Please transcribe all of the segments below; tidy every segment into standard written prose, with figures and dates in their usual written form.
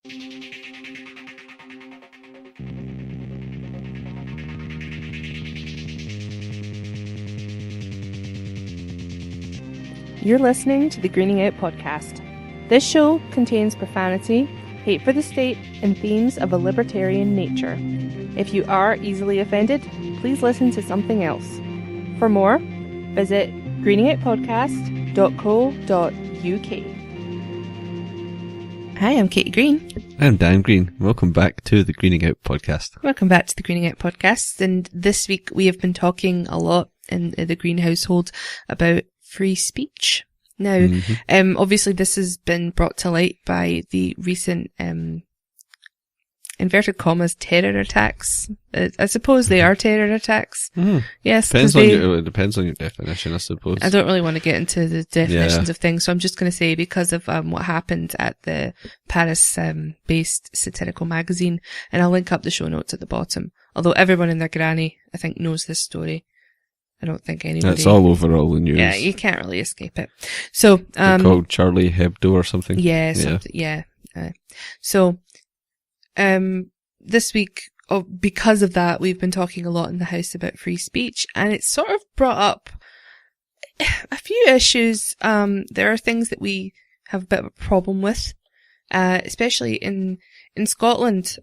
You're listening to the Greening Out podcast. This show contains profanity, hate for the state, and themes of a libertarian nature. If you are easily offended, please listen to something else. For more, visit greeningoutpodcast.co.uk. Hi, I'm Caity Green. I'm Dan Green. Welcome back to the Greening Out podcast. Welcome back to the Greening Out podcast. And this week we have been talking a lot in the Green household about free speech. Now, obviously this has been brought to light by the recent, inverted commas, terror attacks. I suppose they are terror attacks. Yes. It depends on your definition, I suppose. I don't really want to get into the definitions of things, so I'm just going to say because of what happened at the Paris-based satirical magazine, and I'll link up the show notes at the bottom. Although everyone and their granny, I think, knows this story. I don't think anybody... It's all over all the news. Yeah, you can't really escape it. So, they're called Charlie Hebdo or something. Yeah, So, this week, because of that, we've been talking a lot in the house about free speech, and it's sort of brought up a few issues. There are things that we have a bit of a problem with, especially in Scotland.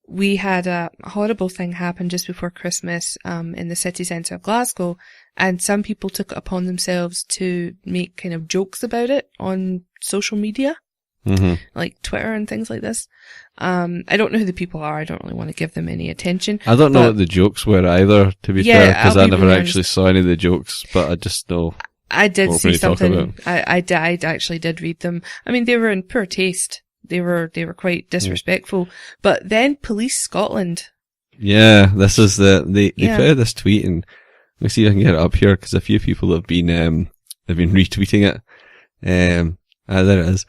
We had a horrible thing happen just before Christmas, in the city centre of Glasgow, and some people took it upon themselves to make kind of jokes about it on social media, like Twitter and things like this. I don't know who the people are. I don't really want to give them any attention. I don't know what the jokes were either, to be fair, because I never actually saw any of the jokes, but I just know. I did see something. I actually did read them. I mean, they were in poor taste. They were quite disrespectful. But then Police Scotland. Yeah, this is they put out this tweet, and let me see if I can get it up here, because a few people have been retweeting it. There it is.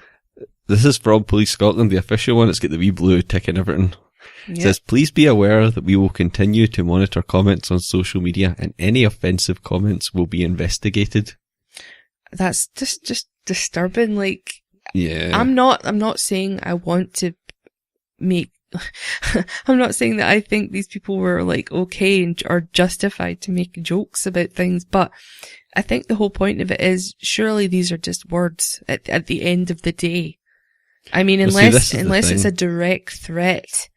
This is from Police Scotland, the official one. It's got the wee blue tick and everything. It says, please be aware that we will continue to monitor comments on social media, and any offensive comments will be investigated. That's just disturbing, like... Yeah. I'm not saying I want to make, I'm not saying that I think these people were like okay and are justified to make jokes about things, but I think the whole point of it is surely these are just words at the end of the day. I mean, unless it's a direct threat,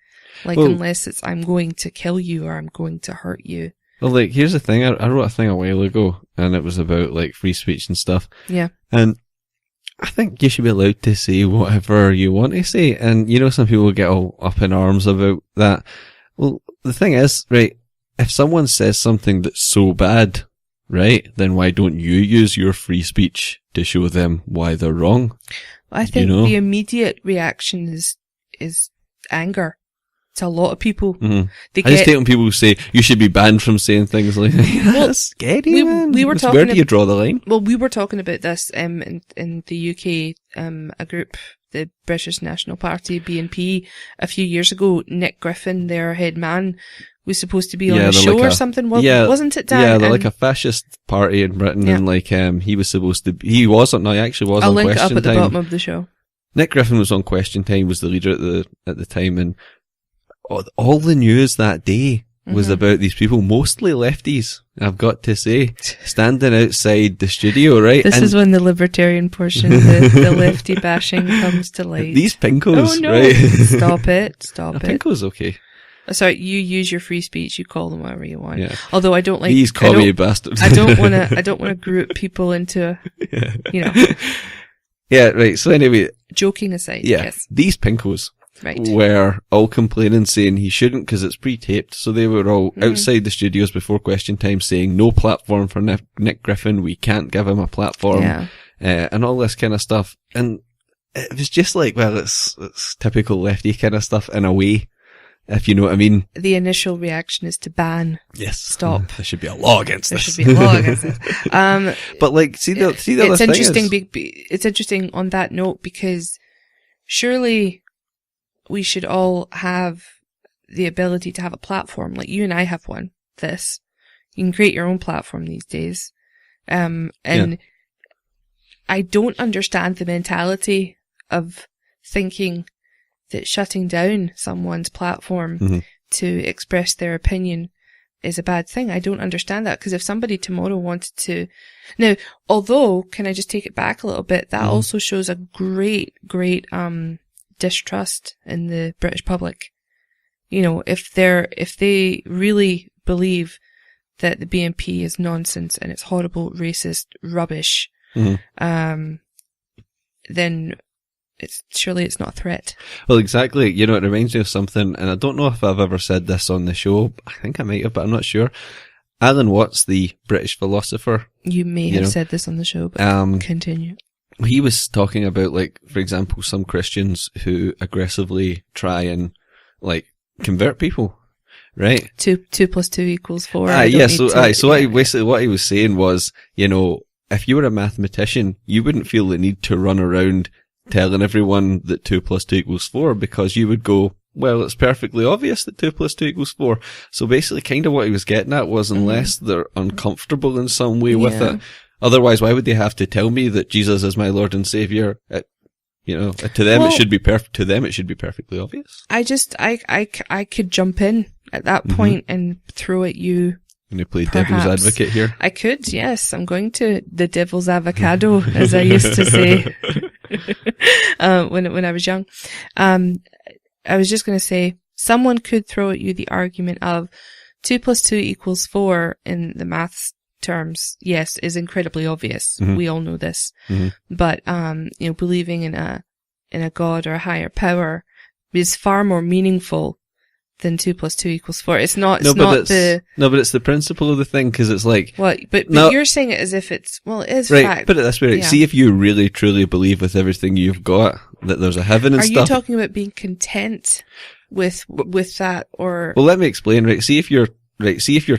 unless it's I'm going to kill you or I'm going to hurt you. Well, like, here's the thing. I wrote a thing a while ago, and it was about like free speech and stuff. Yeah. And I think you should be allowed to say whatever you want to say. And, you know, some people get all up in arms about that. Well, the thing is, right, if someone says something that's so bad, right, then why don't you use your free speech to show them why they're wrong? I think the immediate reaction is anger. To a lot of people. I just hate when people say you should be banned from saying things like that's scary, man. Where do you draw the line? Well, we were talking about this in the UK, a group, the British National Party, BNP, a few years ago. Nick Griffin, their head man, was supposed to be on a show or something, wasn't it, Dan? Yeah, they're like a fascist party in Britain, and like he was supposed to be, he was on Question Time. I'll link it up at the bottom of the show. Nick Griffin was on Question Time, was the leader at the time, and all the news that day was about these people, mostly lefties, I've got to say, standing outside the studio, right? This is when the libertarian portion, the lefty bashing comes to light. These pinkos, oh, no. Right? Stop it. Pinko's okay. Sorry, you use your free speech, you call them whatever you want. Yeah. Although I don't like... These commie bastards. I don't want to group people into, you know... Yeah, right, so anyway... Joking aside, yes. These pinkos... Right. Were all complaining, saying he shouldn't because it's pre-taped. So they were all outside the studios before Question Time saying no platform for Nick Griffin. We can't give him a platform, and all this kind of stuff. And it was just like, well, it's typical lefty kind of stuff in a way, if you know what I mean. The initial reaction is to ban. Yes. Stop. There should be a law against this. There should be a law against this. But like, see the it's other interesting. thing It's interesting on that note because surely we should all have the ability to have a platform. Like you and I have one. You can create your own platform these days. And I don't understand the mentality of thinking that shutting down someone's platform to express their opinion is a bad thing. I don't understand that, because if somebody tomorrow wanted to... Now, although, can I just take it back a little bit? That also shows a great distrust in the British public. You know, if they really believe that the BNP is nonsense and it's horrible, racist rubbish, then surely it's not a threat. Well, exactly. You know, it reminds me of something, and I don't know if I've ever said this on the show. I think I might have, but I'm not sure. Alan Watts, the British philosopher. You may have said this on the show, but continue. He was talking about, like, for example, some Christians who aggressively try and, like, convert people, right? 2 + 2 = 4. What he was saying was, you know, if you were a mathematician, you wouldn't feel the need to run around telling everyone that 2 + 2 = 4, because you would go, well, it's perfectly obvious that 2 + 2 = 4. So basically, kind of what he was getting at was, unless they're uncomfortable in some way with it, otherwise, why would they have to tell me that Jesus is my Lord and Savior? You know, to them it should be To them it should be perfectly obvious. I could jump in at that point and throw at you. Can you play devil's advocate here? I could, yes. I'm going to the devil's avocado, as I used to say when I was young. I was just going to say, someone could throw at you the argument of 2 + 2 = 4 in the maths terms, yes, is incredibly obvious. We all know this. But, you know, believing in a God or a higher power is far more meaningful than 2 + 2 = 4. It's not, but it's the principle of the thing, because it's like... What? But you're saying it as if it's, well, it is fact. Put it this way, right? Yeah. See if you really, truly believe with everything you've got that there's a heaven and stuff. Are you talking about being content with that, or... Well, let me explain, right? See if you're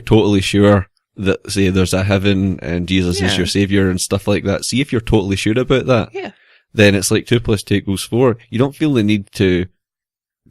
totally sure that, say, there's a heaven and Jesus is your savior and stuff like that. See if you're totally sure about that. Yeah. Then it's like 2 + 2 = 4. You don't feel the need to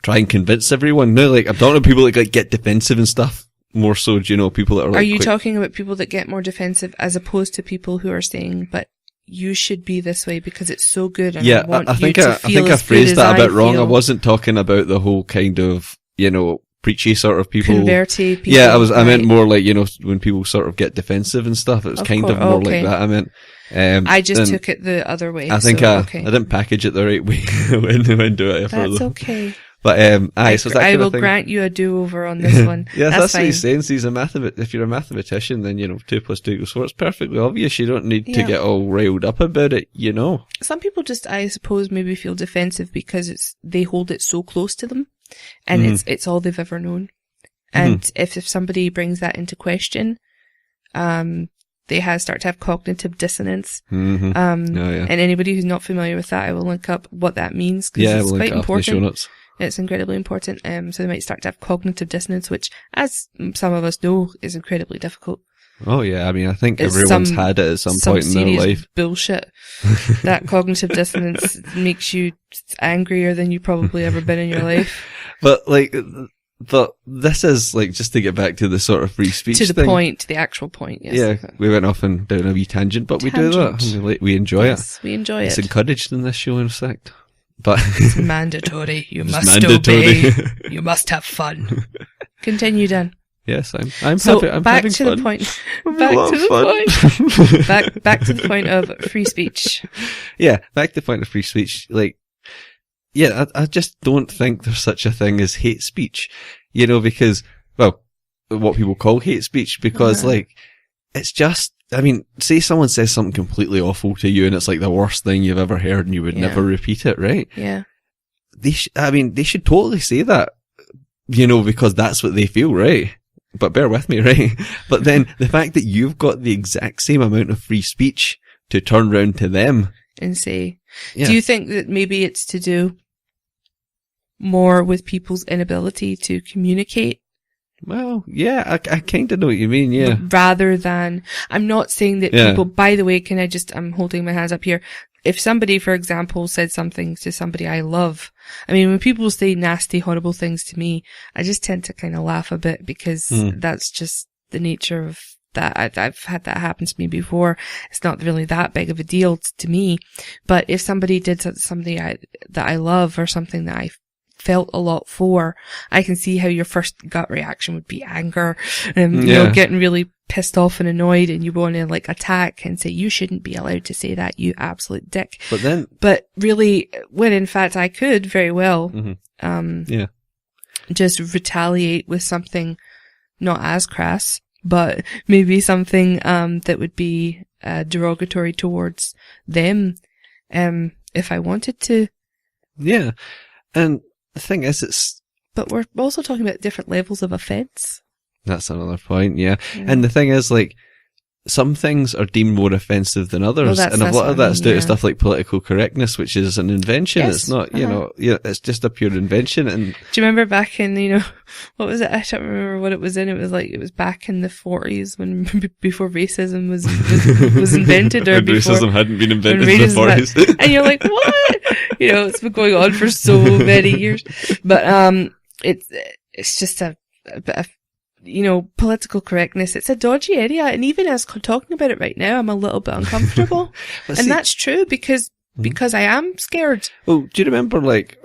try and convince everyone. No, like, I'm talking about people that like get defensive and stuff more so, do you know, people that are like... Are you talking about people that get more defensive as opposed to people who are saying, but you should be this way because it's so good and I think I phrased that a bit wrong. I wasn't talking about the whole kind of, you know, preachy sort of people. Converty people. Yeah, I meant more like, you know, when people sort of get defensive and stuff, it was kind of more like that I meant. I just took it the other way. I think I didn't package it the right way when do it. That's okay. But I will grant you a do-over on this one. Yeah, that's what he's saying. So if you're a mathematician, then, you know, 2 + 2 = 4. It's perfectly obvious. You don't need to get all riled up about it, you know. Some people just, I suppose, maybe feel defensive because they hold it so close to them, and it's all they've ever known. And if somebody brings that into question, they start to have cognitive dissonance. And anybody who's not familiar with that, I will link up what that means, because it's quite important. It's incredibly important. So they might start to have cognitive dissonance, which, as some of us know, is incredibly difficult. Oh yeah, I mean, I think everyone's had it at some point in their life. Bullshit. That cognitive dissonance makes you angrier than you've probably ever been in your life. But this is like, just to get back to the sort of free speech thing. The actual point. Yes. Yeah, we went off and down a wee tangent, but we do that. We enjoy it. We enjoy it. It's encouraged in this show, in fact. But it's mandatory. You must obey. You must have fun. Continue, Dan. Yes, I'm happy. I'm back having to fun. The point. Back to the point of free speech. Yeah, back to the point of free speech. Like, yeah, I just don't think there's such a thing as hate speech. You know, because, well, what people call hate speech, because like, it's just, I mean, say someone says something completely awful to you and it's like the worst thing you've ever heard and you would never repeat it, right? Yeah. They should totally say that, you know, because that's what they feel, right? But bear with me, right? But then the fact that you've got the exact same amount of free speech to turn round to them and say, do you think that maybe it's to do more with people's inability to communicate? Well, yeah, I kind of know what you mean, yeah. Rather than, I'm not saying that people, by the way, I'm holding my hands up here. If somebody, for example, said something to somebody I love, I mean, when people say nasty, horrible things to me, I just tend to kind of laugh a bit, because that's just the nature of that. I've had that happen to me before. It's not really that big of a deal to me. But if somebody did something that I love, or something that I felt a lot for, I can see how your first gut reaction would be anger, and you know, getting really pissed off and annoyed, and you want to like attack and say, you shouldn't be allowed to say that, you absolute dick. But really, when in fact I could very well, just retaliate with something not as crass, but maybe something, that would be, derogatory towards them, if I wanted to. Yeah. And the thing is, but we're also talking about different levels of offence. That's another point, yeah. And the thing is, like, some things are deemed more offensive than others, and a lot of that's due to stuff like political correctness, which is an invention. Yes. It's not, you know, it's just a pure invention. And do you remember back in, you know, what was it? I don't remember what it was in. It was like, it was back in the 40s when, before racism was invented, or when before racism hadn't been invented in the 40s. And you're like, what? You know, it's been going on for so many years. But, it's just a bit of, you know, political correctness. It's a dodgy area, and even as talking about it right now, I'm a little bit uncomfortable. And that's true, because I am scared. Well, do you remember, like,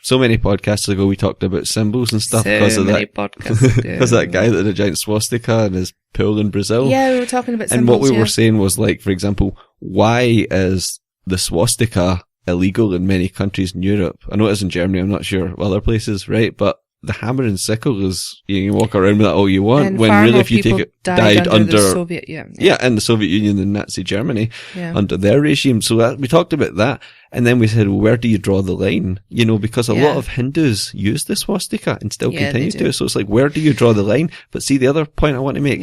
so many podcasts ago we talked about symbols and stuff because of that because that guy that had a giant swastika in his pool in Brazil? Yeah, we were talking about symbols. And what we were saying was, like, for example, why is the swastika illegal in many countries in Europe? I know it is in Germany, I'm not sure other places, right? But the hammer and sickle is, you can walk around with that all you want, and when really if you take it, died under the Soviet, in the Soviet Union and Nazi Germany, under their regime. So we talked about that, and then we said, well, where do you draw the line? You know, because a lot of Hindus use the swastika and still continue to. So it's like, where do you draw the line? But see, the other point I want to make,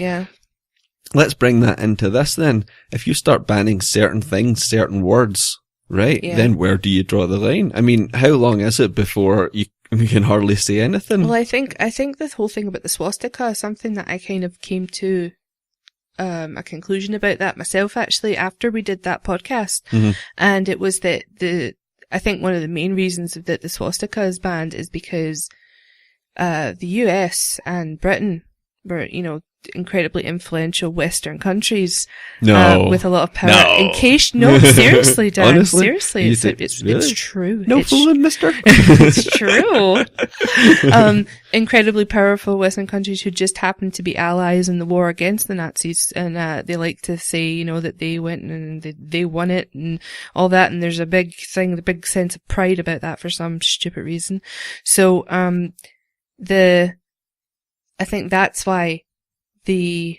let's bring that into this then. If you start banning certain things, certain words, right, then where do you draw the line? I mean, how long is it before we can hardly say anything? Well, I think this whole thing about the swastika is something that I kind of came to a conclusion about that myself, actually, after we did that podcast. And it was that I think one of the main reasons that the swastika is banned is because the US and Britain were, you know, incredibly influential Western countries with a lot of power. In case, seriously, Dan, honestly? Seriously, it's true. No fooling, mister. It's true. Incredibly powerful Western countries who just happened to be allies in the war against the Nazis, and they like to say, you know, that they went and they won it and all that, and there's a big thing, the big sense of pride about that for some stupid reason. So I think that's why the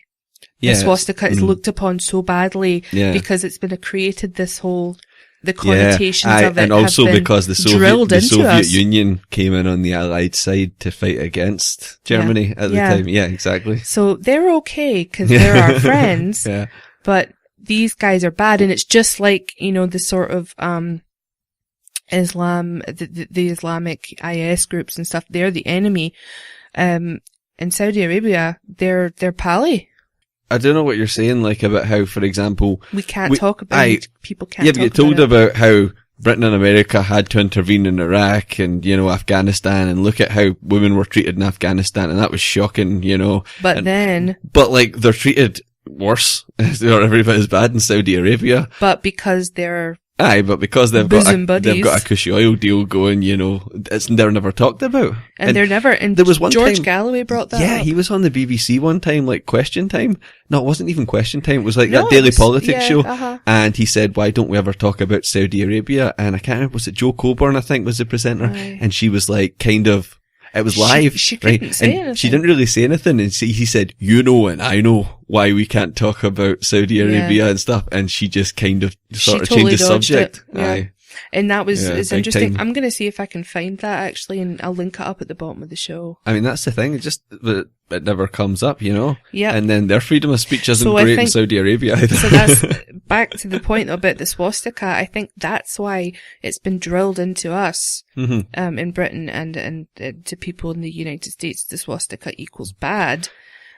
swastika is looked upon so badly, because it's been created this whole, the connotations of it, and also because the Soviet us. Union came in on the Allied side to fight against Germany at the time. Yeah, exactly. So they're okay because they're our friends, but these guys are bad, and it's just like, you know, the sort of Islam, the Islamic IS groups and stuff. They're the enemy. In Saudi Arabia, they're pally. I don't know what you're saying, like, about how, for example, we can't talk about it. People can't talk about it. You get told about how Britain and America had to intervene in Iraq and, you know, Afghanistan, and look at how women were treated in Afghanistan, and that was shocking, you know. But like, they're treated worse, or every bit as bad in Saudi Arabia. But because they're but because they've got a cushy oil deal going, you know, they're never talked about. And they're never, and there was one George Galloway brought that up. Yeah, he was on the BBC one time, like Question Time. No, it wasn't even Question Time. It was like that Daily Politics show. And he said, why don't we ever talk about Saudi Arabia? And I can't remember, was it Joe Coburn, I think, was the presenter? Right. And she was like, kind of, it was live, she couldn't say anything. She didn't really say anything, and he said, you know, and I know why we can't talk about Saudi Arabia and stuff, and she just kind of sort of changed the subject. Aye. And that was, it's interesting. Time. I'm going to see if I can find that, actually, and I'll link it up at the bottom of the show. I mean, that's the thing, it never comes up, you know? Yeah. And then their freedom of speech isn't great in Saudi Arabia either. So that's, back to the point about the swastika, I think that's why it's been drilled into us, in Britain and to people in the United States, the swastika equals bad.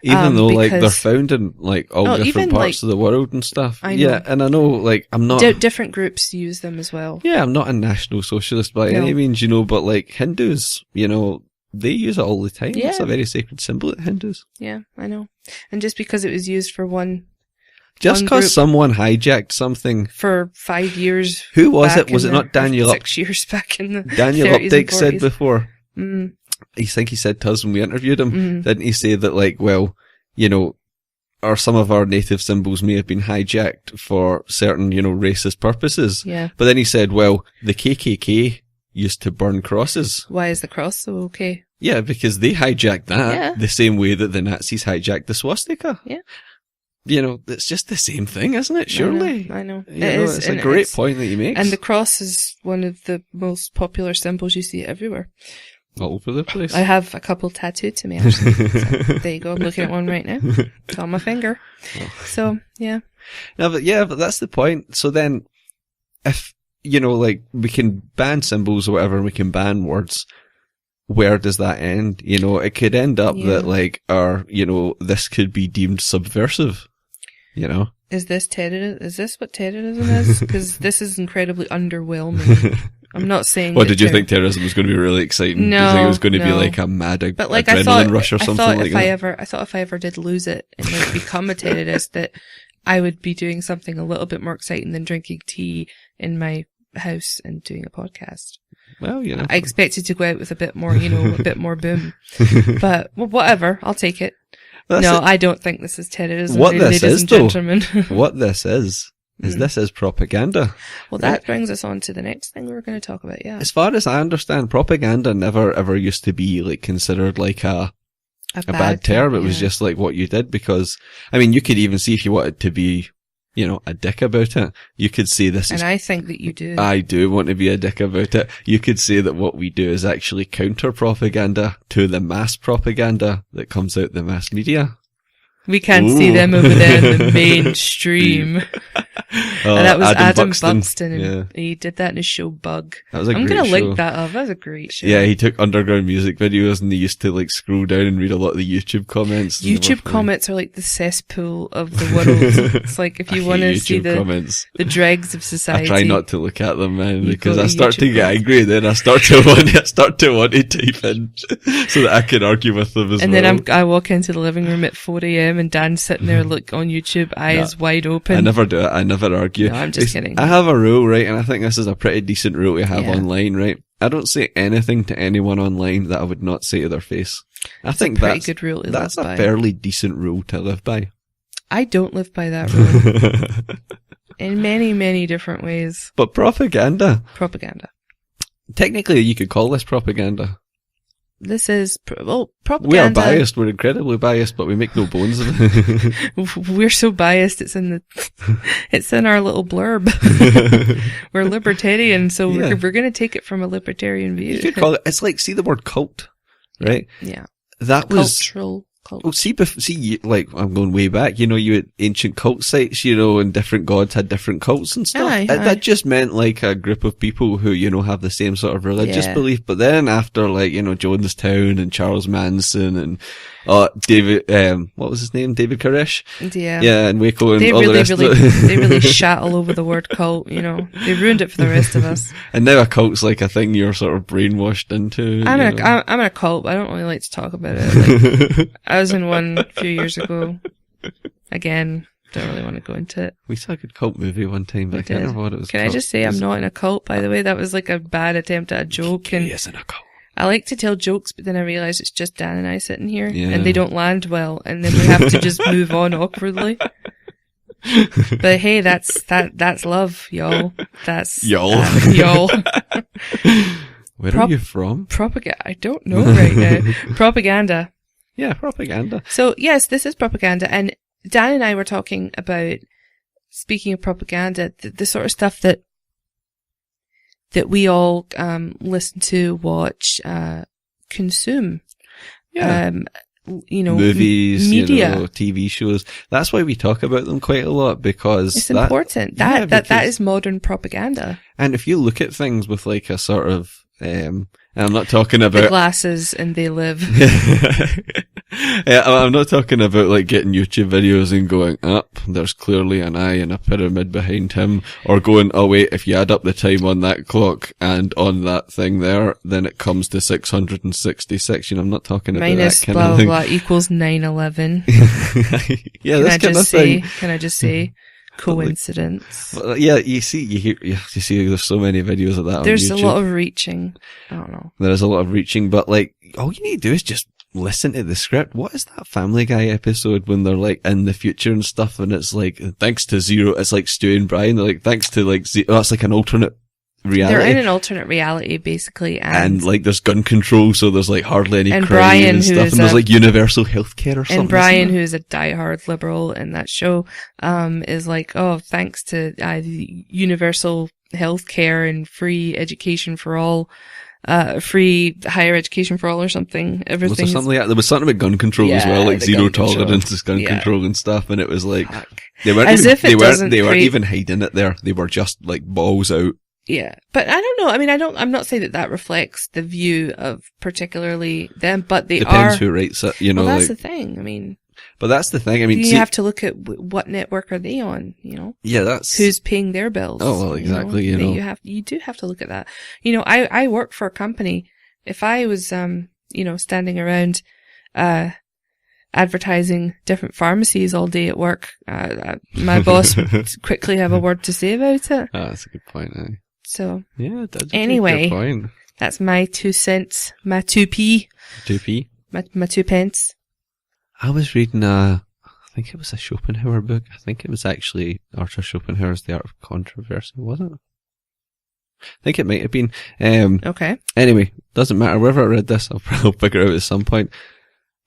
Even though, like, they're found in, like, all different parts of the world and stuff. I know. Yeah, and I know, like, I'm not... different groups use them as well. Yeah, I'm not a National Socialist by any means, you know, but, like, Hindus, you know, they use it all the time. Yeah. It's a very sacred symbol at Hindus. Yeah, I know. And just because it was used for one because someone hijacked something for 5 years. Who was it? Was it not Daniel? 6 years back in the Daniel 30s Updike said and 40s. before. Mm. I think he said to us when we interviewed him, Mm. didn't he say that, like, well, you know, or some of our native symbols may have been hijacked for certain, you know, racist purposes. Yeah. But then he said, well, the KKK used to burn crosses. Why is the cross so okay? Yeah, because they hijacked that Yeah. the same way that the Nazis hijacked the swastika. Yeah. You know, it's just the same thing, isn't it? Surely. I know. You know, it's a great point that you make. And the cross is one of the most popular symbols you see everywhere. All over the place. I have a couple tattooed to me, actually. So, there you go. I'm looking at one right now. It's on my finger. So, yeah. No, but that's the point. So then, if, you know, like, we can ban symbols or whatever, and we can ban words, where does that end? You know, it could end up that, like, you know, this could be deemed subversive, you know? Is this what terrorism is? Because this is incredibly underwhelming. I'm not saying. What did you think terrorism was going to be really exciting? No, did you think it was going to be like a mad adrenaline rush or something like that? I thought if I ever did lose it and like become a terrorist, that I would be doing something a little bit more exciting than drinking tea in my house and doing a podcast. Well, you know, I expected to go out with a bit more, you know, a bit more boom. But well, whatever, I'll take it. I don't think this is terrorism. What this is, though, gentlemen. what this is this is propaganda. Well, that brings us on to the next thing we're going to talk about, yeah. As far as I understand, propaganda never ever used to be like considered like a bad term. It was just like what you did, because, I mean, you could even see if you wanted to be, you know, a dick about it, you could say this is... And I think that you do. I do want to be a dick about it. You could say that what we do is actually counter-propaganda to the mass propaganda that comes out the mass media. We can't see them over there in the mainstream. And that was Adam Buxton and he did that in his show Bug. That was a great show. I'm gonna link that up. That was a great show. Yeah, he took underground music videos and they used to like scroll down and read a lot of the YouTube comments. YouTube comments are like the cesspool of the world. It's like if you want to see the dregs of society. I try not to look at them, man, because I start to get angry. Then I start to want to type in so that I can argue with them as well. And then I walk into the living room at 4 a.m. and Dan's sitting there like on YouTube, eyes wide open. I never do it. I never argue. No, I'm just kidding. I have a rule, right? And I think this is a pretty decent rule to have online, right? I don't say anything to anyone online that I would not say to their face. I think that's a good rule to that's live a by. fairly decent rule to live by. I don't live by that rule. In many, many different ways. But propaganda. Technically, you could call this propaganda. This is, propaganda. We are biased. We're incredibly biased, but we make no bones of it. We're so biased. It's in our little blurb. We're libertarian, so we're going to take it from a libertarian view. You could call it, it's like, see the word cult, right? Yeah. That was cultural cult. Oh, see, like, I'm going way back, you know, you had ancient cult sites, you know, and different gods had different cults and stuff. That just meant like a group of people who, you know, have the same sort of religious belief. But then after, like, you know, Jonestown and Charles Manson and, David, what was his name? David Koresh? Yeah. Yeah, and Waco and all the rest of it. They really shat all over the word cult, you know. They ruined it for the rest of us. And now a cult's like a thing you're sort of brainwashed into. I'm in a cult, but I don't really like to talk about it. Like, I was in one a few years ago. Again, don't really want to go into it. We saw a good cult movie one time, but I can't remember what it was called. Can I just say I'm not in a cult, by the way? That was like a bad attempt at a joke. He is in a cult. I like to tell jokes, but then I realise it's just Dan and I sitting here, and they don't land well, and then we have to just move on awkwardly. But hey, that's love, y'all. That's y'all. Y'all. Where are you from? Propaganda. I don't know right now. Propaganda. Yeah, propaganda. So yes, this is propaganda, and Dan and I were talking about, speaking of propaganda, the sort of stuff that we all listen to, watch, consume. Yeah. You know, movies, media, you know, TV shows. That's why we talk about them quite a lot, because it's important. That is modern propaganda. And if you look at things with like a sort of, and I'm not talking about the glasses and they live. Yeah, I'm not talking about like getting YouTube videos and going, there's clearly an eye and a pyramid behind him, or going, oh wait, if you add up the time on that clock and on that thing there, then it comes to 666. I'm not talking about minus that kind blah, of thing. blah, equals 9/11. Yeah, this kind of thing. Can I just say? Coincidence. Yeah, you see, there's so many videos of that There's on YouTube. a lot of reaching. I don't know. There is a lot of reaching, but like, all you need to do is just listen to the script. What is that Family Guy episode when they're like in the future and stuff, and it's like, thanks to Zero, it's like Stu and Brian, they're like, thanks to like, it's like an alternate reality. They're in an alternate reality, basically. And like, there's gun control, so there's like hardly any crime Brian, and stuff, and there's like universal healthcare or something. And Brian, who's a diehard liberal in that show, is like, oh, thanks to universal healthcare and free education for all, free higher education for all or something. Everything. Was there something there was something about gun control as well, like zero tolerance to gun control and stuff, and it was like, they weren't even hiding it there. They were just like balls out. Yeah, but I don't know. I mean, I'm not saying that reflects the view of particularly them, but they Depends who writes it, Well, that's the thing. I mean. But that's the thing. I mean, you have to look at what network are they on, Yeah, that's. Who's paying their bills. Oh, well, exactly, You do have to look at that. I work for a company. If I was, standing around, advertising different pharmacies all day at work, my boss would quickly have a word to say about it. Oh, that's a good point, eh? So. Yeah, that's anyway, a good point. That's my 2 cents, my 2p. 2p? My 2 pence. I was reading I think it was a Schopenhauer book. I think it was actually Arthur Schopenhauer's The Art of Controversy, wasn't it? I think it might have been. Okay. Anyway, doesn't matter. Wherever I read this, I'll probably figure it out at some point.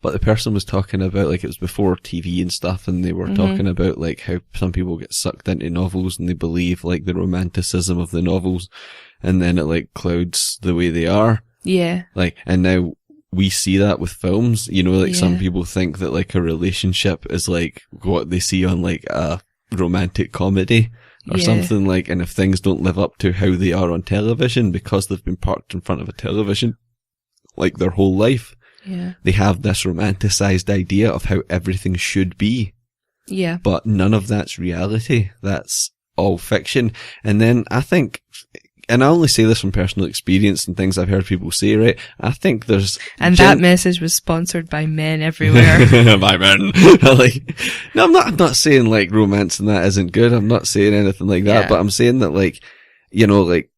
But the person was talking about, like, it was before TV and stuff, and they were talking about, like, how some people get sucked into novels and they believe, like, the romanticism of the novels, and then it, like, clouds the way they are. Yeah. Like, and now we see that with films, some people think that, like, a relationship is, like, what they see on, like, a romantic comedy or something, like, and if things don't live up to how they are on television because they've been parked in front of a television, like, their whole life. Yeah. They have this romanticized idea of how everything should be. Yeah. But none of that's reality. That's all fiction. And then I think, and I only say this from personal experience and things I've heard people say, right? I think there's... And that message was sponsored by men everywhere. By men. No, I'm not saying like romance and that isn't good. I'm not saying anything like that, but I'm saying that like, it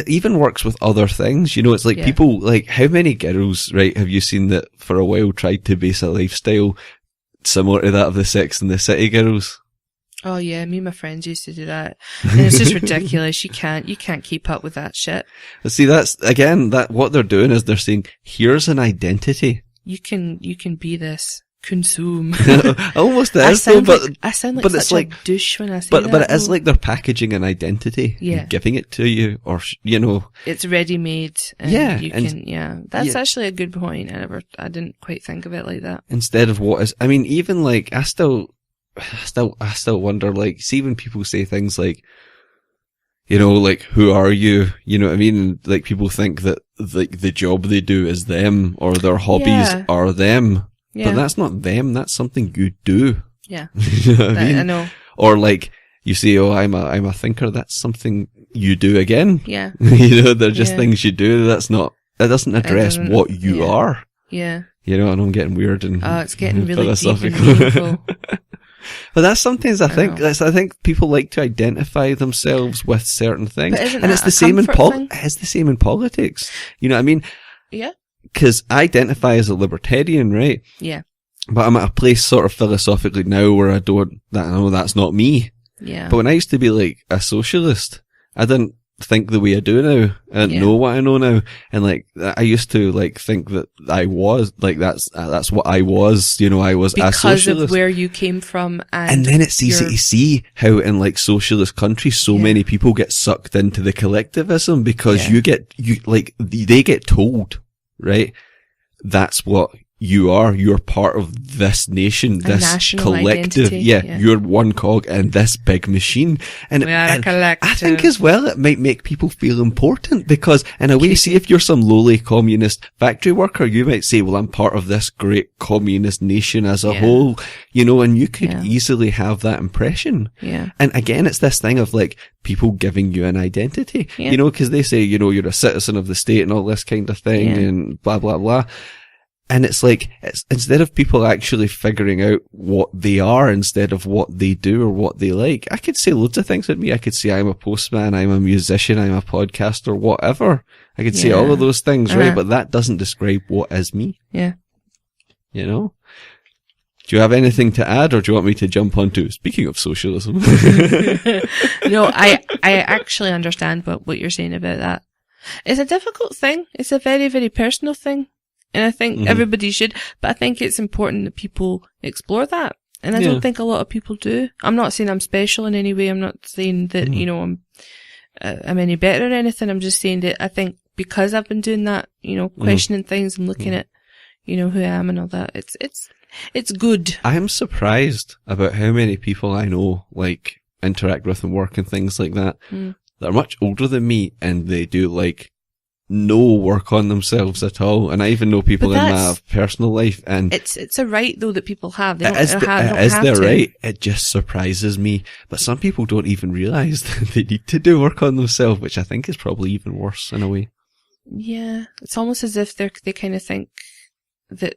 even works with other things, it's like people, like, how many girls, right, have you seen that for a while tried to base a lifestyle similar to that of the Sex and the City girls? Oh yeah, me and my friends used to do that. And it's just ridiculous. You can't keep up with that shit. See, that's, again, what they're doing is they're saying, here's an identity. You can be this. Consume. Almost is, though, but I sound like such a douche when I say that. But it is like they're packaging an identity and giving it to you, or it's ready-made. And that's actually a good point. I didn't quite think of it like that. Instead of what is, I mean, even like I still wonder, like, see when people say things like, like, who are you? You know what I mean? Like, people think that like the job they do is them, or their hobbies are them. Yeah. But that's not them, that's something you do. Yeah. You know what I mean? I know. Or like, you say, oh, I'm a thinker, that's something you do again. Yeah. They're just things you do, that doesn't address what you are. Yeah. And I'm getting weird and it's getting really philosophical. Deep and meaningful. But that's sometimes I think people like to identify themselves with certain things. And it's the same it's the same in politics. You know what I mean? Yeah. Because I identify as a libertarian, right? Yeah. But I'm at a place sort of philosophically now where I know that's not me. Yeah. But when I used to be like a socialist, I didn't think the way I do now. I didn't know what I know now. And like, I used to like think that I was, like, that's what I was, I was a socialist. Because of where you came from and then it's easy to see how in like socialist countries so many people get sucked into the collectivism because they get told, right? That's what you're part of this nation, this collective. Yeah, you're one cog in this big machine. And we are a collective. I think as well it might make people feel important, because in a way, see, if you're some lowly communist factory worker, you might say, well, I'm part of this great communist nation as a whole, and you could easily have that impression. Yeah. And again, it's this thing of like people giving you an identity, because they say, you're a citizen of the state and all this kind of thing and blah, blah, blah. And it's like, instead of people actually figuring out what they are instead of what they do or what they like, I could say loads of things at me. I could say I'm a postman, I'm a musician, I'm a podcaster, whatever. I could say all of those things, right? But that doesn't describe what is me. Yeah. Do you have anything to add, or do you want me to jump onto, speaking of socialism? No, I actually understand what you're saying about that. It's a difficult thing. It's a very, very personal thing. And I think everybody should, but I think it's important that people explore that. And I don't think a lot of people do. I'm not saying I'm special in any way. I'm not saying that, I'm any better or anything. I'm just saying that I think because I've been doing that, questioning things and looking at, who I am and all that, it's good. I'm surprised about how many people I know, like, interact with and work and things like that, that are much older than me, and they do, like, no work on themselves at all. And I even know people in my personal life, and it's a right though that people have. They it is their right. It just surprises me. But some people don't even realise that they need to do work on themselves, which I think is probably even worse in a way. Yeah, it's almost as if they kind of think that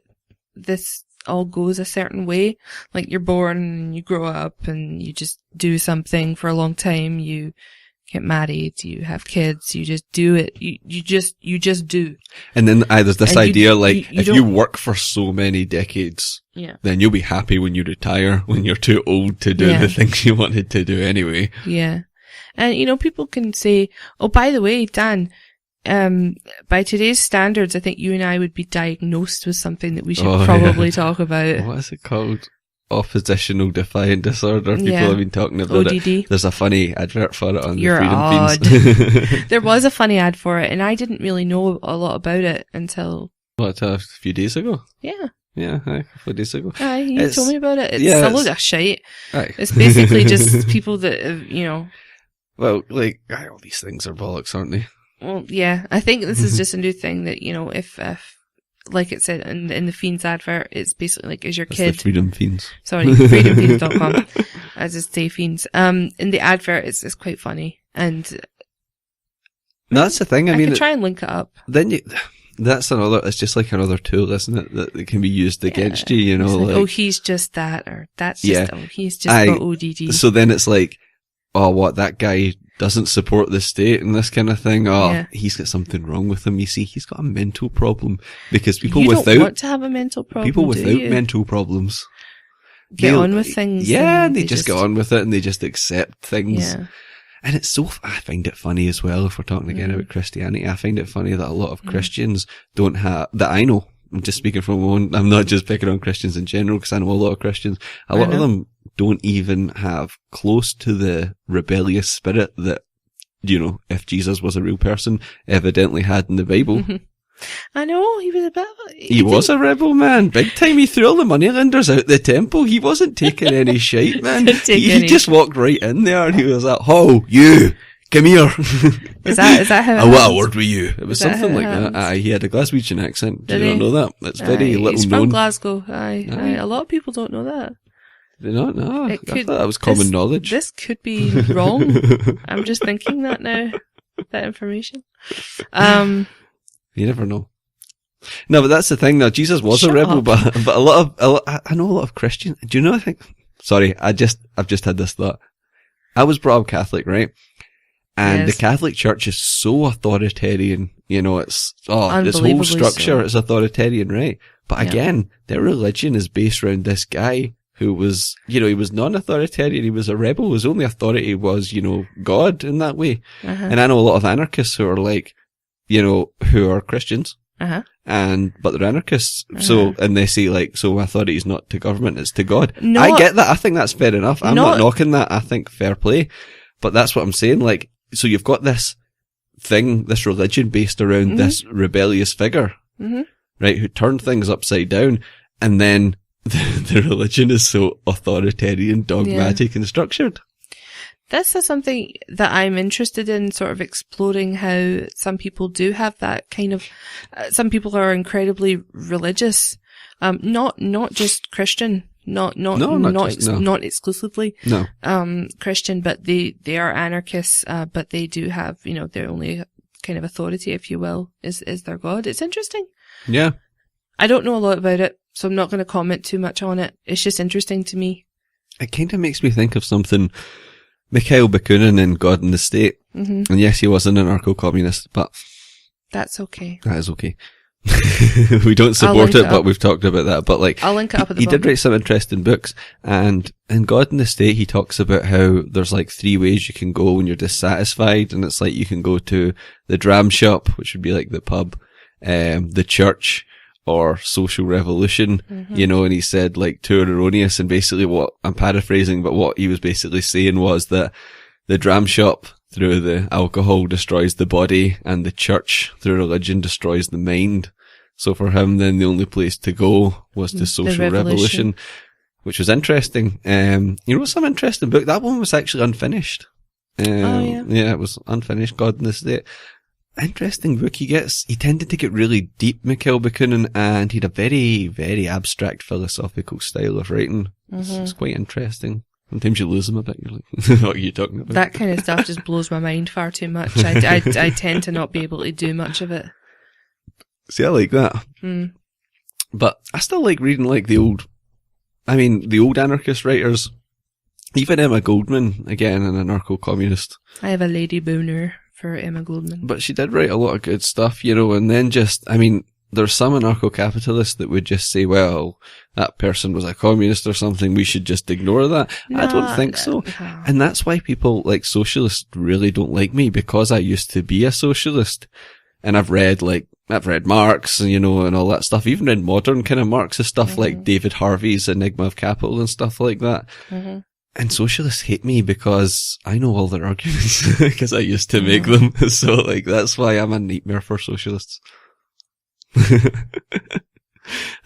this all goes a certain way. Like you're born and you grow up and you just do something for a long time. You get married, you have kids, you just do it. You just do. And then there's this idea, if you work for so many decades, then you'll be happy when you retire, when you're too old to do the things you wanted to do anyway. Yeah. And, people can say, oh, by the way, Dan, by today's standards, I think you and I would be diagnosed with something that we should probably talk about. What is it called? Oppositional defiant disorder. People have been talking about ODD. it. There's a funny advert for it on You're the Freedom Fiends. There was a funny ad for it, and I didn't really know a lot about it until a few days ago. Yeah, a couple of days ago. You told me about it. It's a load of shite. It's basically just people that Well, all these things are bollocks, aren't they? Well, yeah. I think this is just a new thing that if like it said in the Fiends advert, it's basically like, is your kid... the Freedom Fiends. Sorry, freedomfiends.com. As I say, Fiends. In the advert, it's quite funny. And... that's the thing, I mean... can try and link it up. Then it's just like another tool, isn't it? That can be used against you, oh, he's just that, or that's just, he's just got ODD. So then it's like, that guy doesn't support the state and this kind of thing. He's got something wrong with him. You see, he's got a mental problem, because people you don't want to have a mental problem. People without mental problems get on with things. Yeah, and they just get on with it, and they just accept things. Yeah. And I find it funny as well, if we're talking again about Christianity, I find it funny that a lot of Christians don't have, that I know, I'm just speaking from my own, I'm not just picking on Christians in general, because I know a lot of Christians, a lot of them don't even have close to the rebellious spirit that, if Jesus was a real person, evidently had in the Bible. I know, he was a bit He was a rebel, man. Big time. He threw all the moneylenders out the temple. He wasn't taking any shite, man. He just walked right in there, and he was like, "Ho, you! Come here." Is that how? I want a word with you. It was something like that. He had a Glaswegian accent. Did you not know that? It's very little known. He's from Glasgow. Aye. A lot of people don't know that. Do not know. I thought that was common knowledge. This could be wrong. I'm just thinking that now. That information. You never know. No, but that's the thing. Now, Jesus was a rebel, but I know a lot of Christians. Do you know? I've just had this thought. I was brought up Catholic, right? And the Catholic Church is so authoritarian. It's this whole structure is authoritarian, right? But again, their religion is based around this guy who was, he was non-authoritarian, he was a rebel, his only authority was, God in that way. And I know a lot of anarchists who are like, who are Christians. But they're anarchists. So, and they say so authority is not to government, it's to God. I get that. I think that's fair enough. I'm not knocking that. I think fair play. But that's what I'm saying. So you've got this thing, this religion based around this rebellious figure. right, who turned things upside down, and then the religion is so authoritarian, dogmatic, and structured. This is something that I'm interested in, sort of exploring how some people do have that kind of, some people are incredibly religious, not just Christian, not exclusively, Christian, but they are anarchists, but they do have, their only kind of authority, if you will, is their God. It's interesting. Yeah. I don't know a lot about it, so I'm not going to comment too much on it. It's just interesting to me. It kind of makes me think of something Mikhail Bakunin in God and the State. Mm-hmm. And yes, he was an anarcho-communist, but that's okay. That is okay. We don't support it, but we've talked about that. But like, I'll link it up at the bottom. He did write some interesting books, and in God and the State, he talks about how there's like 3 ways you can go when you're dissatisfied, and it's like you can go to the dram shop, which would be like the pub, the church, or social revolution, and he said like too erroneous, and basically what I'm paraphrasing, but what he was basically saying was that the dram shop through the alcohol destroys the body, and the church through religion destroys the mind. So for him, then the only place to go was to social revolution, which was interesting. He wrote some interesting book. That one was actually unfinished. Yeah, it was unfinished. God in the State. Interesting book. He tended to get really deep, Mikhail Bakunin, and he had a very, very abstract philosophical style of writing. It's quite interesting. Sometimes you lose them a bit. You're like, what are you talking about? That kind of stuff just blows my mind far too much. I tend to not be able to do much of it. See, I like that. But I still like reading like the old anarchist writers. Even Emma Goldman, again, an anarcho-communist. I have a lady booner for Emma Goldman. But she did write a lot of good stuff, and then there's some anarcho-capitalists that would just say, well, that person was a communist or something, we should just ignore that. I don't think so. No. And that's why people like socialists really don't like me, because I used to be a socialist. And I've read Marx, and all that stuff, even read modern kind of Marxist stuff like David Harvey's Enigma of Capital and stuff like that. And socialists hate me because I know all their arguments, because I used to make them. So like, that's why I'm a nightmare for socialists. Like,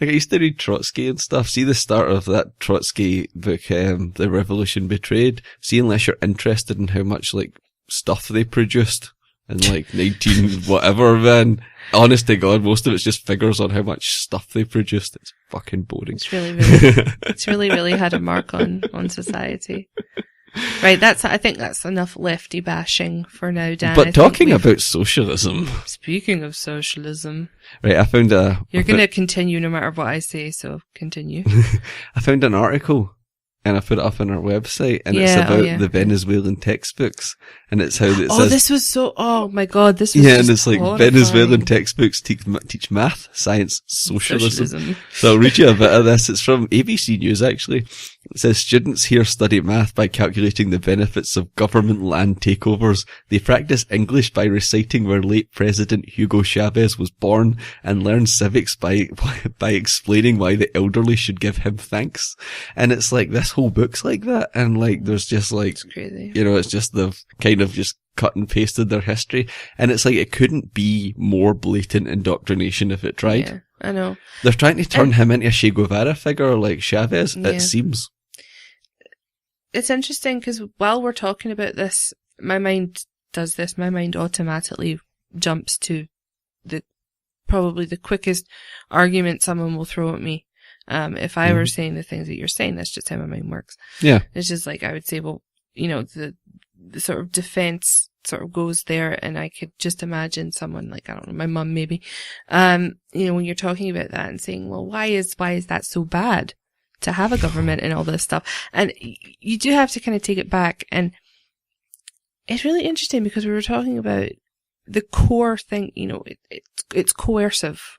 I used to read Trotsky and stuff. See the start of that Trotsky book, The Revolution Betrayed. See, unless you're interested in how much like stuff they produced in like 19 whatever, man. Honest to God, most of it's just figures on how much stuff they produced. It's fucking boring. It's really had a mark on society. Right, I think that's enough lefty bashing for now, Dan. But talking about socialism. Speaking of socialism. Right, I found You're going to continue no matter what I say, so continue. I found an article, and I put it up on our website, and it's about the Venezuelan textbooks, and it's how it says... this was so... Oh my God, this was and it's like horrifying. Venezuelan textbooks teach math, science, socialism. So I'll read you a bit of this. It's from ABC News, actually. It says, students here study math by calculating the benefits of government land takeovers. They practice English by reciting where late President Hugo Chavez was born, and learn civics by explaining why the elderly should give him thanks. And it's like, this whole book's like that. And like, there's just like, it's crazy. It's just the kind of just cut and pasted their history. And it's like, it couldn't be more blatant indoctrination if it tried. Yeah, I know. They're trying to turn him into a Che Guevara figure like Chavez, it seems. It's interesting because while we're talking about this, my mind automatically jumps to probably the quickest argument someone will throw at me. If I were saying the things that you're saying, that's just how my mind works. Yeah. It's just like, I would say, well, the sort of defense sort of goes there, and I could just imagine someone like, I don't know, my mum maybe, when you're talking about that and saying, well, why is that so bad to have a government and all this stuff? And you do have to kind of take it back, and it's really interesting because we were talking about the core thing, it's coercive,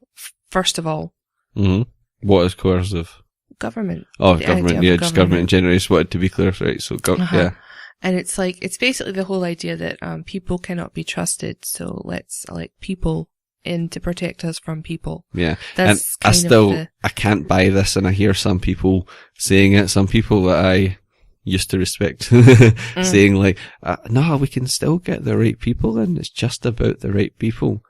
first of all. Mm-hmm. What is coercive? Government. Oh, government, just government in general. Just wanted to be clear, right? So, yeah. And it's like, it's basically the whole idea that people cannot be trusted, so let's elect people in to protect us from people. Yeah. That's and I can't buy this, and I hear some people saying it, some people that I used to respect, saying like, no, we can still get the right people in, it's just about the right people.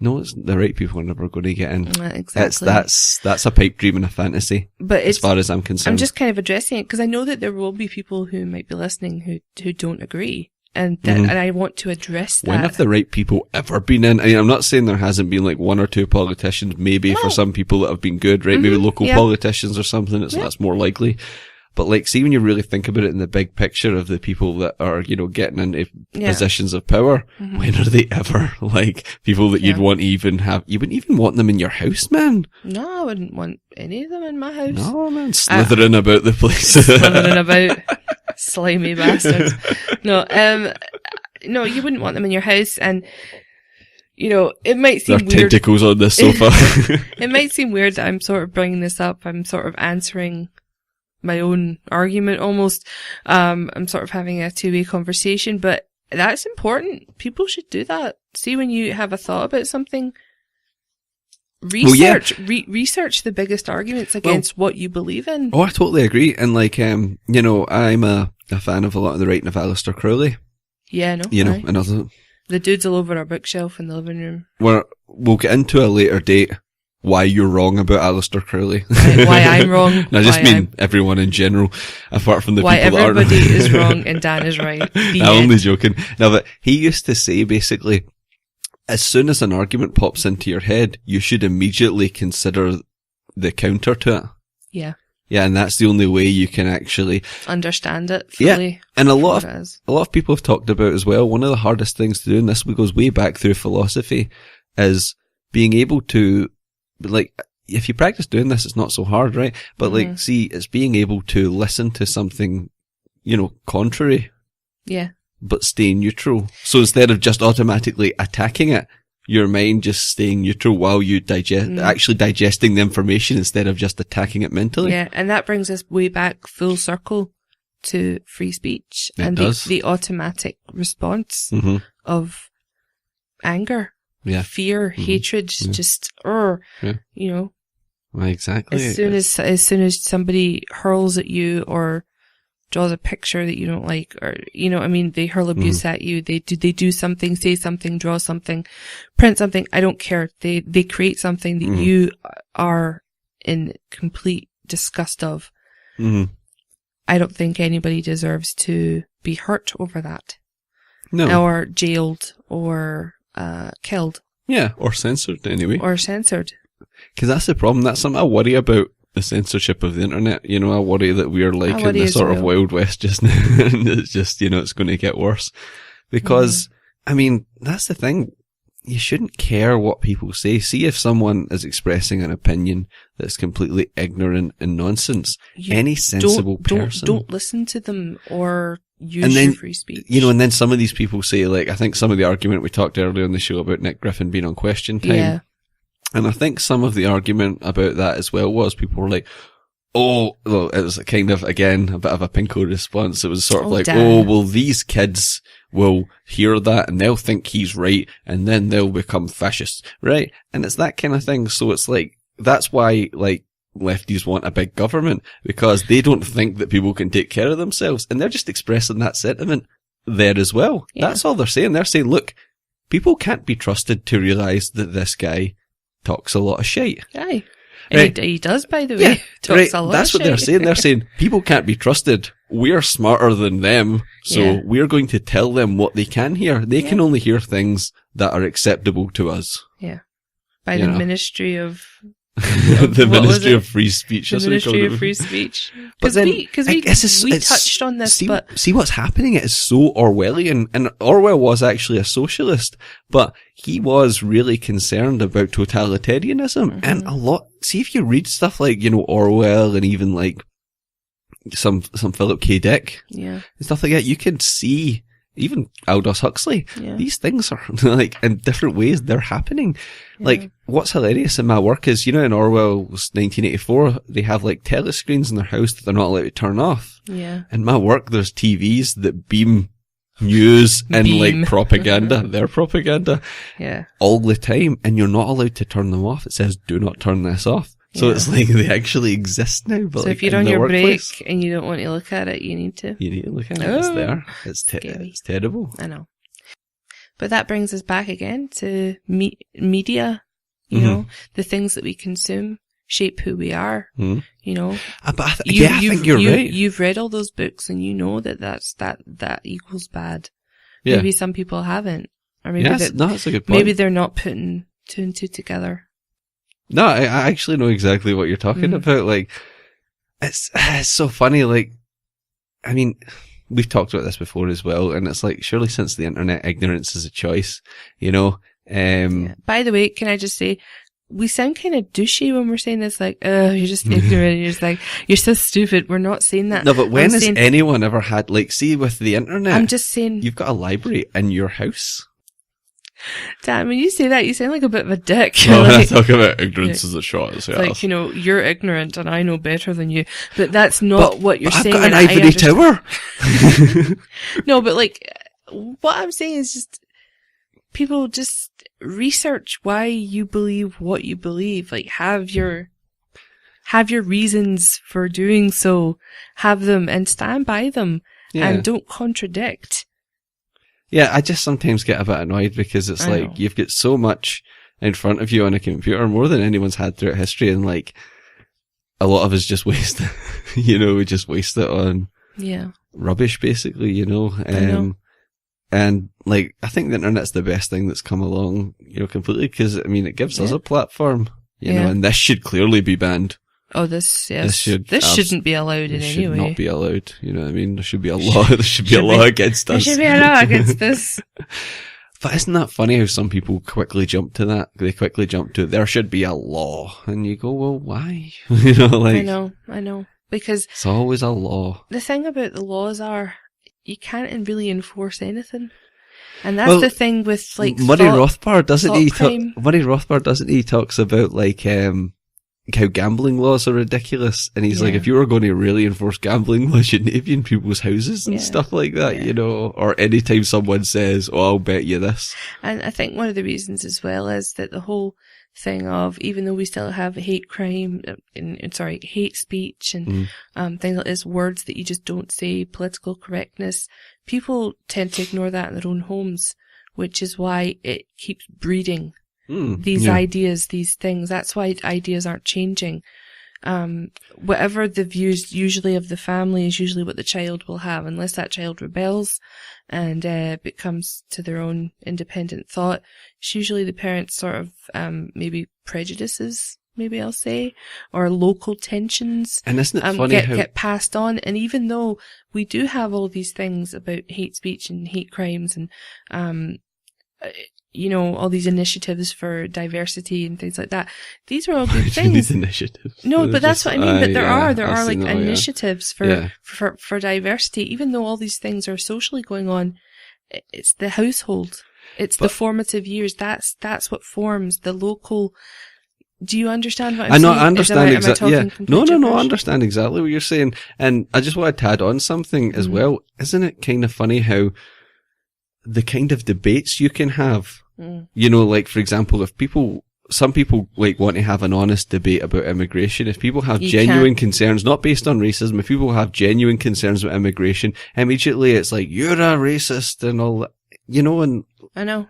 No, the right people are never going to get in. Exactly. That's a pipe dream and a fantasy. But as far as I'm concerned, I'm just kind of addressing it because I know that there will be people who might be listening who don't agree, and and I want to address that. When have the right people ever been in? I mean, I'm not saying there hasn't been like one or two politicians, maybe for some people that have been good, right? Maybe local politicians or something. That's more likely. But like, see, when you really think about it in the big picture of the people that are, getting into positions of power, when are they ever like people that you'd want to even have? You wouldn't even want them in your house, man. No, I wouldn't want any of them in my house. No, man, slithering about the place. Slithering about, slimy bastards. No, no, you wouldn't want them in your house, and it might seem weird. There are tentacles on this sofa. It might seem weird that I'm sort of bringing this up. I'm sort of answering my own argument almost. I'm sort of having a two-way conversation, but that's important. People should do that. See, when you have a thought about something, research the biggest arguments against what you believe in. Oh, I totally agree. And like, I'm a fan of a lot of the writing of Aleister Crowley. Yeah, no. And other. The dude's all over our bookshelf in the living room. We'll get into a later date why you're wrong about Aleister Crowley. Why I'm wrong. I just mean everyone in general, apart from the people that aren't. Why everybody is wrong and Dan is right. I'm only joking. No, but he used to say basically, as soon as an argument pops into your head, you should immediately consider the counter to it. Yeah. Yeah, and that's the only way you can actually understand it fully. Yeah, and a lot of people have talked about as well, one of the hardest things to do, and this goes way back through philosophy, is being able to, like, if you practice doing this, it's not so hard, right? But like, see, it's being able to listen to something, contrary. Yeah. But stay neutral. So instead of just automatically attacking it, your mind just staying neutral while you actually digesting the information instead of just attacking it mentally. Yeah, and that brings us way back full circle to free speech and the automatic response of anger. Yeah. Fear, hatred, just, Exactly. As soon as somebody hurls at you or draws a picture that you don't like, or, they hurl abuse at you, they do something, say something, draw something, print something, I don't care. They create something that you are in complete disgust of. I don't think anybody deserves to be hurt over that. No. Or jailed, or killed. Yeah, or censored anyway. Or censored. Because that's the problem. That's something I worry about, the censorship of the internet. I worry that we're like in the sort of Wild West just now. And it's just, it's going to get worse. Because, that's the thing. You shouldn't care what people say. See, if someone is expressing an opinion that's completely ignorant and nonsense, any sensible person... Don't listen to them or use your free speech. And then some of these people say, like, I think some of the argument we talked earlier on the show about Nick Griffin being on Question Time. Yeah. And I think some of the argument about that as well was people were like, it was kind of, again, a bit of a pinko response. It was sort of these kids will hear that and they'll think he's right and then they'll become fascists, right? And it's that kind of thing. So it's like, that's why, like, lefties want a big government, because they don't think that people can take care of themselves, and they're just expressing that sentiment there as well. Yeah. That's all they're saying. They're saying, look, people can't be trusted to realise that this guy talks a lot of shite. Aye. And he does, by the way. Yeah, talks a lot That's of what they're saying. They're saying people can't be trusted. We're smarter than them, so we're going to tell them what they can hear. They can only hear things that are acceptable to us. Yeah. By the Ministry of... the Ministry of Free Speech. The Ministry of Free Speech. Because we touched on this, see what's happening? It is so Orwellian, and Orwell was actually a socialist, but he was really concerned about totalitarianism, and a lot. See, if you read stuff like, Orwell, and even like some Philip K. Dick, and stuff like that, you can see, even Aldous Huxley, these things are like, in different ways, they're happening. Like, what's hilarious in my work is, in Orwell's 1984, they have like telescreens in their house that they're not allowed to turn off. Yeah. In my work, there's TVs that beam news and like propaganda, their propaganda, all the time, and you're not allowed to turn them off. It says, do not turn this off. So it's like they actually exist now. But so if you're on your break and you don't want to look at it, you need to. You need to look at it. It's there. It's terrible. I know. But that brings us back again to media, you know, the things that we consume shape who we are, you know. But I think you're right. You've read all those books and you know that equals bad. Yeah. Maybe some people haven't. Or maybe that's a good point. Maybe they're not putting two and two together. No, I actually know exactly what you're talking about. Like, it's so funny. Like, I mean, we've talked about this before as well, and it's like, surely since the internet, ignorance is a choice, you know? By the way, can I just say, we sound kind of douchey when we're saying this, like, oh, you're just ignorant, you're just like, you're so stupid. We're not saying that. No, but when has anyone ever had, like, see, with the internet, I'm just saying, you've got a library in your house. Dan, when you say that, you sound like a bit of a dick. Well, when I talk about ignorance as a choice, yeah. Like, you know, you're ignorant and I know better than you. But that's not what you're saying. I've got an ivory tower. No, but like, what I'm saying is just, people just research why you believe what you believe. Like, have your reasons for doing so. Have them and stand by them. Yeah. And don't contradict. Yeah, I just sometimes get a bit annoyed because it's like, you've got so much in front of you on a computer, more than anyone's had throughout history, and like, a lot of us just waste it. You know, we just waste it on rubbish, basically, you know. And like, I think the internet's the best thing that's come along, you know, completely, because, I mean, it gives us a platform, you know, and this should clearly be banned. Oh, this shouldn't be allowed in any way. It should not be allowed. You know what I mean? There should be a law. There should be a law against us. There should be a law against this. But isn't that funny how some people quickly jump to that? They quickly jump to, there should be a law. And you go, well, why? You know, like. I know. Because. It's always a law. The thing about the laws are, you can't really enforce anything. And that's the thing with, like, Murray Rothbard, doesn't he? Murray Rothbard, doesn't he? Talks about, like, how gambling laws are ridiculous, and he's like, if you were going to really enforce gambling laws, you'd be in people's houses and stuff like that, you know, or anytime someone says, oh, I'll bet you this. And I think one of the reasons as well is that the whole thing of, even though we still have hate crime, hate speech and things like this, words that you just don't say, political correctness, people tend to ignore that in their own homes, which is why it keeps breeding these ideas, these things. That's why ideas aren't changing. Whatever the views usually of the family is usually what the child will have, unless that child rebels and becomes to their own independent thought. It's usually the parents' sort of maybe prejudices, maybe I'll say, or local tensions. And isn't it funny get passed on? And even though we do have all these things about hate speech and hate crimes and you know, all these initiatives for diversity and things like that. These are all good things. These initiatives. No, but that's what I mean. But there are like initiatives for diversity, even though all these things are socially going on. It's the household. It's the formative years. That's what forms the local. Do you understand what I'm saying? I understand exactly. Yeah. No, I understand exactly what you're saying. And I just wanted to add on something as well. Isn't it kind of funny how the kind of debates you can have, you know, like, for example, if some people like want to have an honest debate about immigration, if people have genuine concerns, not based on racism, if people have genuine concerns about immigration, immediately it's like, you're a racist and all that, you know, and I know.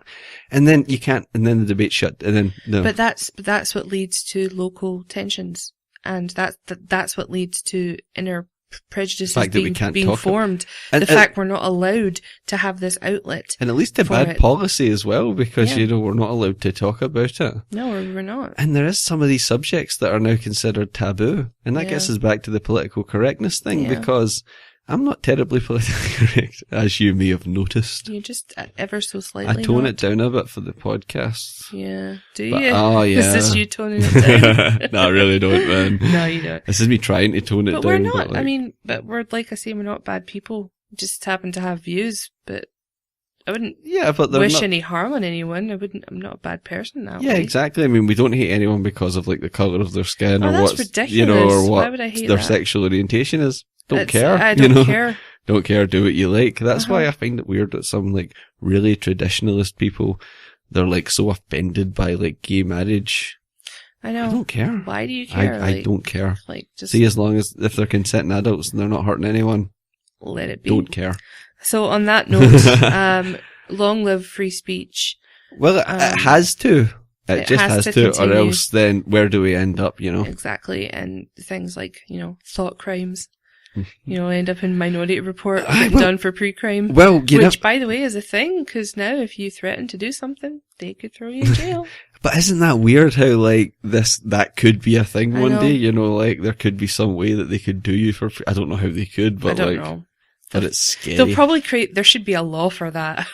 And then you can't, and then the debate's shut, and then, no. But that's what leads to local tensions, and that's what leads to inner prejudices being formed. The fact we're not allowed to have this outlet. And at least a bad policy as well, because, you know, we're not allowed to talk about it. No, we're not. And there is some of these subjects that are now considered taboo. And that gets us back to the political correctness thing, because I'm not terribly politically correct, as you may have noticed. You just ever so slightly. I tone it down a bit for the podcast. Yeah. Do you? Oh, yeah. Is this you toning it down? No, I really don't, man. No, you don't. This is me trying to tone it down. But we're not. I mean, but we're, like I say, we're not bad people. We just happen to have views, but I wouldn't wish any harm on anyone. I'm not a bad person that way. Yeah, exactly. I mean, we don't hate anyone because of, like, the colour of their skin or what's ridiculous. You know, or what their sexual orientation is. Don't care. I don't care. Don't care, do what you like. That's why I find it weird that some, like, really traditionalist people, they're, like, so offended by, like, gay marriage. I know. I don't care. Why do you care? I don't care. Like, just see, as long as, if they're consenting adults and they're not hurting anyone, let it be. Don't care. So on that note, long live free speech. Well, it has to. It just has to, continue. or else then where do we end up, Exactly. And things like, thought crimes, end up in Minority Report, done for pre-crime. Well, which, by the way, is a thing, because now if you threaten to do something, they could throw you in jail. But isn't that weird how, that could be a thing one day? There could be some way that they could do you for free. I don't know how they could, but I don't know. But it's scary. They'll probably there should be a law for that.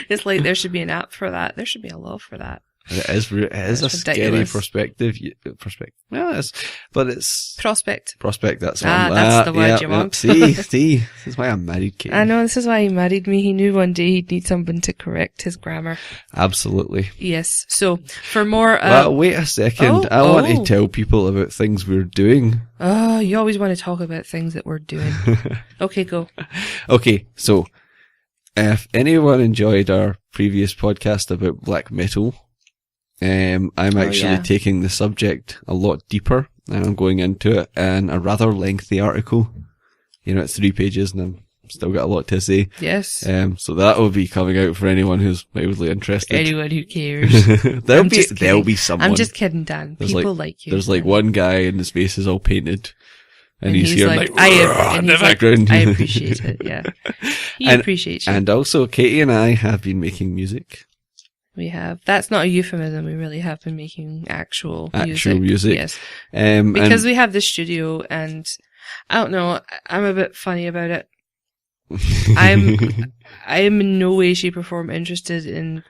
It's like there should be an app for that. There should be a law for that. It is a scary perspective. Well, it's Prospect. That's one. That's the word you want. See, this is why I married Katie. I know, this is why he married me. He knew one day he'd need someone to correct his grammar. Absolutely. Yes. So, for more... well, wait a second. I want to tell people about things we're doing. Oh, you always want to talk about things that we're doing. Okay, go. Okay, so, if anyone enjoyed our previous podcast about black metal... I'm actually taking the subject a lot deeper, and I'm going into it in a rather lengthy article. It's 3 pages, and I've still got a lot to say. Yes. So that will be coming out for anyone who's mildly interested. Anyone who cares. There'll be someone. I'm just kidding, Dan. People like you. There's one guy, and his face is all painted. And he's here in the background. I appreciate it, yeah. He appreciates you. And also, Katie and I have been making music. We have. That's not a euphemism. We really have been making actual music. Yes. Because we have the studio, and I don't know, I'm a bit funny about it. I am in no way, shape or form interested in...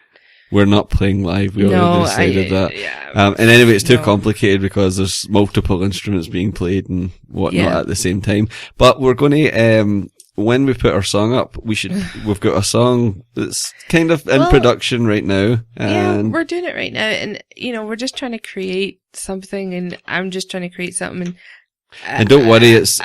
We're not playing live. We already decided that. Yeah, and anyway, it's too complicated because there's multiple instruments being played and whatnot at the same time. But we're going to... when we put our song up, we've got a song that's kind of in production right now. And we're doing it right now. And, we're just trying to create something, and I'm just trying to create something. And don't worry, it's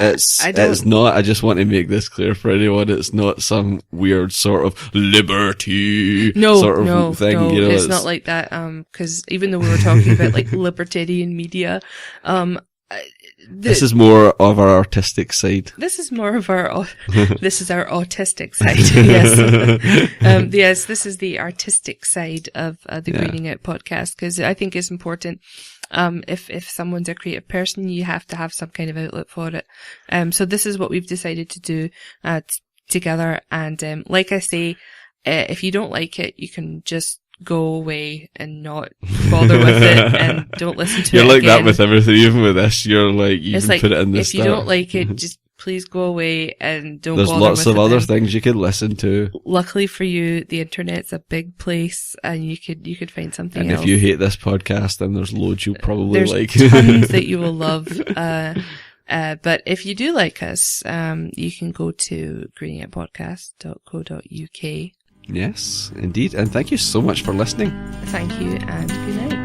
not, I just want to make this clear for anyone, it's not some weird sort of liberty thing. No, it's not like that. Cause even though we were talking about libertarian media, this is more of our artistic side. This is more of this is our autistic side. Yes. Yes, this is the artistic side of the Greening Out podcast, because I think it's important. If someone's a creative person, you have to have some kind of outlet for it. So this is what we've decided to do, together. And, like I say, if you don't like it, you can just go away and not bother with it and don't listen to it. You're like that with everything, even with this. You're like, you can put it in the start. If you don't like it, just please go away and don't bother with it. There's lots of other things you could listen to. Luckily for you, the internet's a big place, and you could find something else. And if you hate this podcast, then there's loads you'll probably like. There's tons that you will love. But if you do like us, you can go to greeningoutpodcast.co.uk. Yes, indeed. And thank you so much for listening. Thank you, and good night.